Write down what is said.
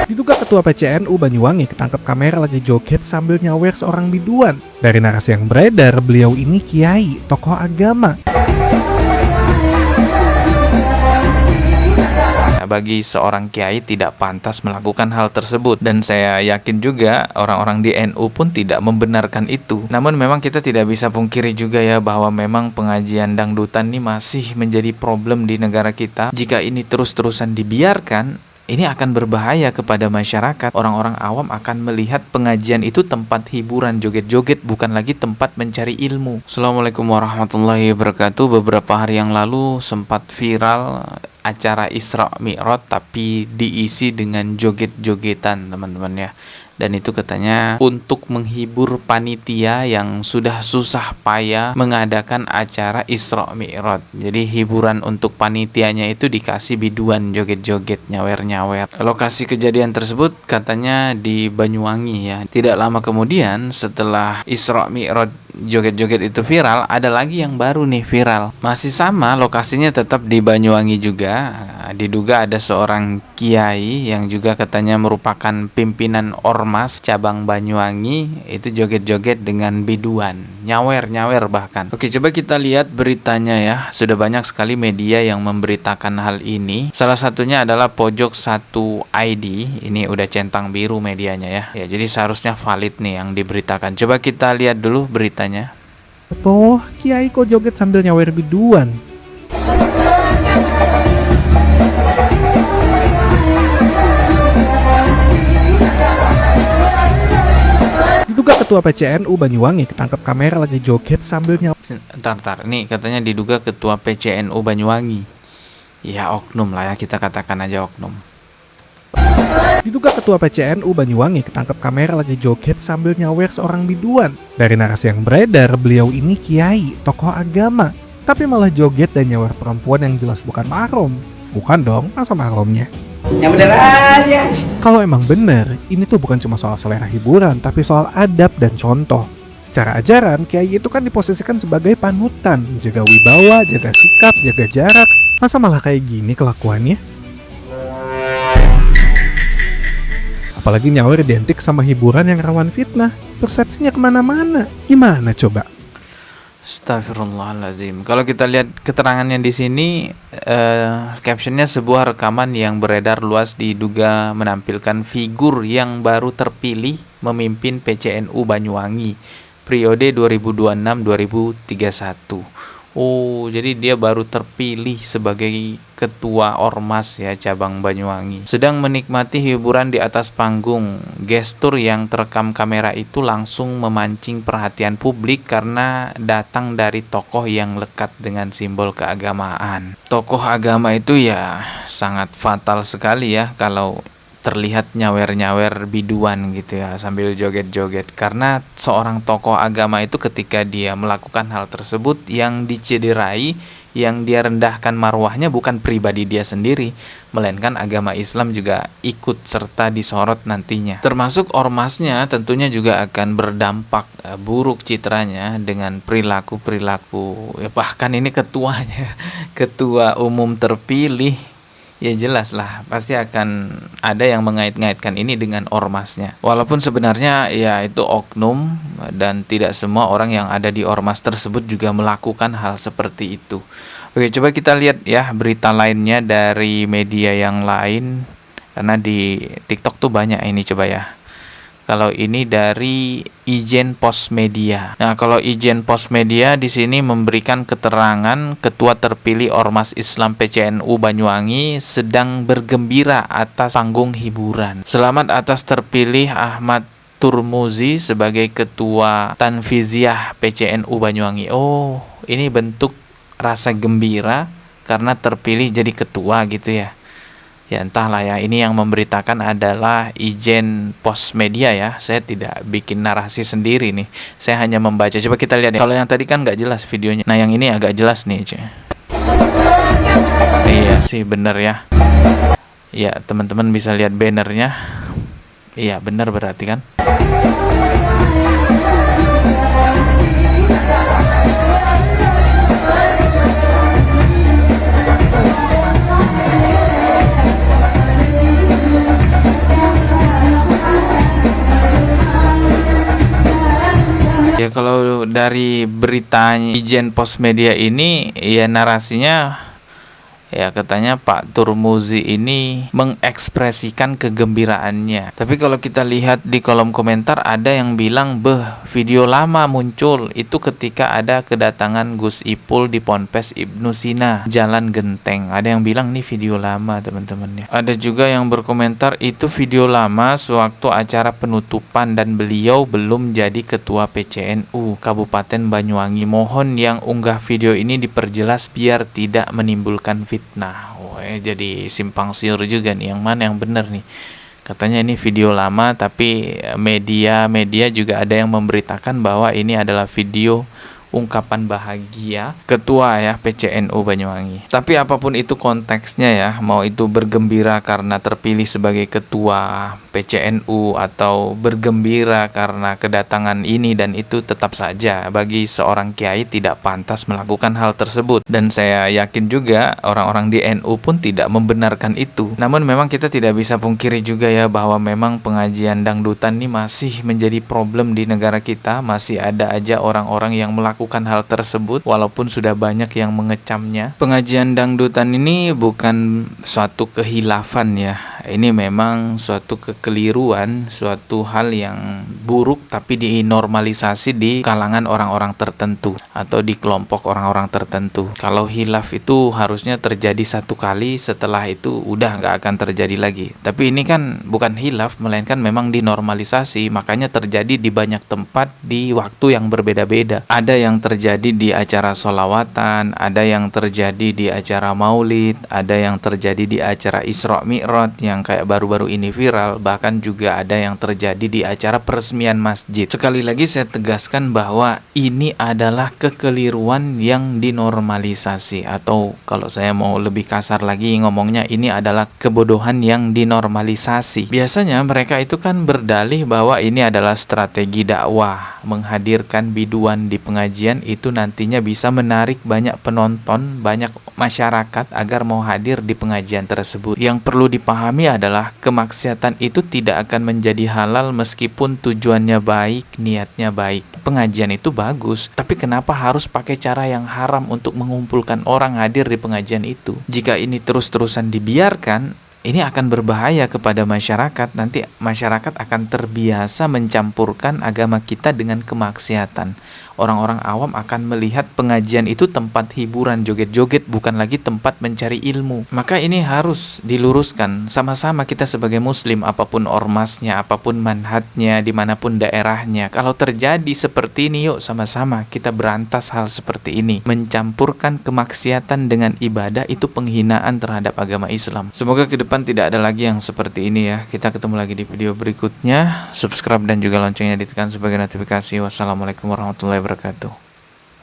Diduga Ketua PCNU Banyuwangi ketangkep kamera lagi joget sambil nyawer seorang biduan. Dari narasi yang beredar, beliau ini kiai, tokoh agama. Bagi seorang kiai tidak pantas melakukan hal tersebut, dan saya yakin juga orang-orang di NU pun tidak membenarkan itu. Namun memang kita tidak bisa pungkiri juga ya bahwa memang pengajian dangdutan ini masih menjadi problem di negara kita. Jika ini terus-terusan dibiarkan, ini akan berbahaya kepada masyarakat. Orang-orang awam akan melihat pengajian itu tempat hiburan, joget-joget, bukan lagi tempat mencari ilmu. Assalamualaikum warahmatullahi wabarakatuh. Beberapa hari yang lalu sempat viral acara Isra Mi'raj tapi diisi dengan joget-jogetan, teman-teman ya. Dan itu katanya untuk menghibur panitia yang sudah susah payah mengadakan acara Isra Mi'raj. Jadi hiburan untuk panitianya itu dikasih biduan joget-joget, nyawer-nyawer. Lokasi kejadian tersebut katanya di Banyuwangi ya. Tidak lama kemudian setelah Isra Mi'raj joget-joget itu viral, ada lagi yang baru nih viral. Masih sama, lokasinya tetap di Banyuwangi juga. Diduga ada seorang kiai yang juga katanya merupakan pimpinan ormas cabang Banyuwangi, itu joget-joget dengan biduan, nyawer-nyawer bahkan. Oke, coba kita lihat beritanya ya. Sudah banyak sekali media yang memberitakan hal ini. Salah satunya adalah Pojok 1 ID. Ini udah centang biru medianya ya. Ya, jadi seharusnya valid nih yang diberitakan. Coba kita lihat dulu beritanya. Toh, kiai kok joget sambil nyawer biduan? Diduga Ketua PCNU Banyuwangi ketangkep kamera lagi joget sambil nyawer. Entar. Nih katanya diduga Ketua PCNU Banyuwangi. Ya oknum lah ya, kita katakan aja oknum. Diduga Ketua PCNU Banyuwangi ketangkep kamera lagi joget sambil nyawer seorang biduan. Dari narasi yang beredar, beliau ini kiai, tokoh agama, tapi malah joget dan nyawer perempuan yang jelas bukan mahram. Bukan dong, masa mahramnya? Yang bener aja. Kalau emang bener, ini tuh bukan cuma soal selera hiburan, tapi soal adab dan contoh. Secara ajaran, kiai itu kan diposisikan sebagai panutan, jaga wibawa, jaga sikap, jaga jarak. Masa malah kayak gini kelakuannya? Apalagi nyawer identik sama hiburan yang rawan fitnah. Persepsinya kemana-mana. Gimana coba? Astagfirullahaladzim. Kalau kita lihat keterangannya di sini, captionnya sebuah rekaman yang beredar luas diduga menampilkan figur yang baru terpilih memimpin PCNU Banyuwangi periode 2026-2031. Oh, jadi dia baru terpilih sebagai ketua ormas ya cabang Banyuwangi. Sedang menikmati hiburan di atas panggung. Gestur yang terekam kamera itu langsung memancing perhatian publik karena datang dari tokoh yang lekat dengan simbol keagamaan. Tokoh agama itu ya sangat fatal sekali ya kalau terlihat nyawer-nyawer biduan gitu ya sambil joget-joget, karena seorang tokoh agama itu ketika dia melakukan hal tersebut yang dicederai, yang dia rendahkan marwahnya bukan pribadi dia sendiri, melainkan agama Islam juga ikut serta disorot nantinya. Termasuk ormasnya tentunya juga akan berdampak buruk citranya dengan perilaku-perilaku ya, bahkan ini ketuanya, ketua umum terpilih. Ya jelas lah, pasti akan ada yang mengait-ngaitkan ini dengan ormasnya. Walaupun sebenarnya ya itu oknum dan tidak semua orang yang ada di ormas tersebut juga melakukan hal seperti itu. Oke, coba kita lihat ya berita lainnya dari media yang lain. Karena di TikTok tuh banyak ini, coba ya. Kalau ini dari Ijen Pos Media. Nah, kalau Ijen Pos Media di sini memberikan keterangan Ketua terpilih Ormas Islam PCNU Banyuwangi sedang bergembira atas panggung hiburan. Selamat atas terpilih Ahmad Turmuzi sebagai Ketua Tanfiziah PCNU Banyuwangi. Oh, ini bentuk rasa gembira karena terpilih jadi ketua gitu ya. Ya entahlah ya, ini yang memberitakan adalah Ijen Pos Media ya. Saya tidak bikin narasi sendiri nih, saya hanya membaca. Coba kita lihat ya. Kalau yang tadi kan nggak jelas videonya, nah yang ini agak jelas nih. Iya sih bener ya. Ya teman-teman bisa lihat bannernya. Iya bener berarti kan. kalau dari beritanya Ijen Pos Media ini, ya narasinya ya katanya Pak Turmuzi ini mengekspresikan kegembiraannya. Tapi kalau kita lihat di kolom komentar ada yang bilang, video lama muncul itu ketika ada kedatangan Gus Ipul di Ponpes Ibnu Sina, Jalan Genteng. Ada yang bilang nih video lama, teman-teman ya. Ada juga yang berkomentar itu video lama sewaktu acara penutupan dan beliau belum jadi ketua PCNU Kabupaten Banyuwangi. Mohon yang unggah video ini diperjelas biar tidak menimbulkan fitnah. Jadi simpang siur juga nih, yang mana yang benar nih. Katanya ini video lama, tapi media juga ada yang memberitakan bahwa ini adalah video ungkapan bahagia ketua ya PCNU Banyuwangi. Tapi apapun itu konteksnya ya, mau itu bergembira karena terpilih sebagai ketua PCNU atau bergembira karena kedatangan ini dan itu, tetap saja bagi seorang kiai tidak pantas melakukan hal tersebut. Dan saya yakin juga orang-orang di NU pun tidak membenarkan itu. Namun memang kita tidak bisa pungkiri juga ya bahwa memang pengajian dangdutan ini masih menjadi problem di negara kita. Masih ada aja orang-orang yang melakukan hal tersebut walaupun sudah banyak yang mengecamnya. Pengajian dangdutan ini bukan suatu kehilafan ya. Ini memang suatu kekeliruan, suatu hal yang buruk tapi dinormalisasi di kalangan orang-orang tertentu atau di kelompok orang-orang tertentu. Kalau hilaf itu harusnya terjadi satu kali, setelah itu udah nggak akan terjadi lagi. Tapi ini kan bukan hilaf, melainkan memang dinormalisasi, makanya terjadi di banyak tempat di waktu yang berbeda-beda. Ada yang terjadi di acara sholawatan, ada yang terjadi di acara maulid, ada yang terjadi di acara Isra Mi'raj yang kayak baru-baru ini viral, bahkan juga ada yang terjadi di acara peresmian masjid. Sekali lagi saya tegaskan bahwa ini adalah kekeliruan yang dinormalisasi, atau kalau saya mau lebih kasar lagi ngomongnya, ini adalah kebodohan yang dinormalisasi. Biasanya mereka itu kan berdalih bahwa ini adalah strategi dakwah, menghadirkan biduan di pengajian itu nantinya bisa menarik banyak penonton, banyak masyarakat agar mau hadir di pengajian tersebut. Yang perlu dipahami adalah kemaksiatan itu tidak akan menjadi halal meskipun tujuannya baik, niatnya baik. Pengajian itu bagus, tapi kenapa harus pakai cara yang haram untuk mengumpulkan orang hadir di pengajian itu? Jika ini terus-terusan dibiarkan, ini akan berbahaya kepada masyarakat. Nanti masyarakat akan terbiasa mencampurkan agama kita dengan kemaksiatan. Orang-orang awam akan melihat pengajian itu tempat hiburan, joget-joget, bukan lagi tempat mencari ilmu. Maka ini harus diluruskan sama-sama kita sebagai muslim, apapun ormasnya, apapun manhajnya, dimanapun daerahnya. Kalau terjadi seperti ini, yuk sama-sama kita berantas hal seperti ini. Mencampurkan kemaksiatan dengan ibadah itu penghinaan terhadap agama Islam. Semoga ke depan tidak ada lagi yang seperti ini ya. Kita ketemu lagi di video berikutnya. Subscribe dan juga loncengnya ditekan sebagai notifikasi. Wassalamualaikum warahmatullahi wabarakatuh.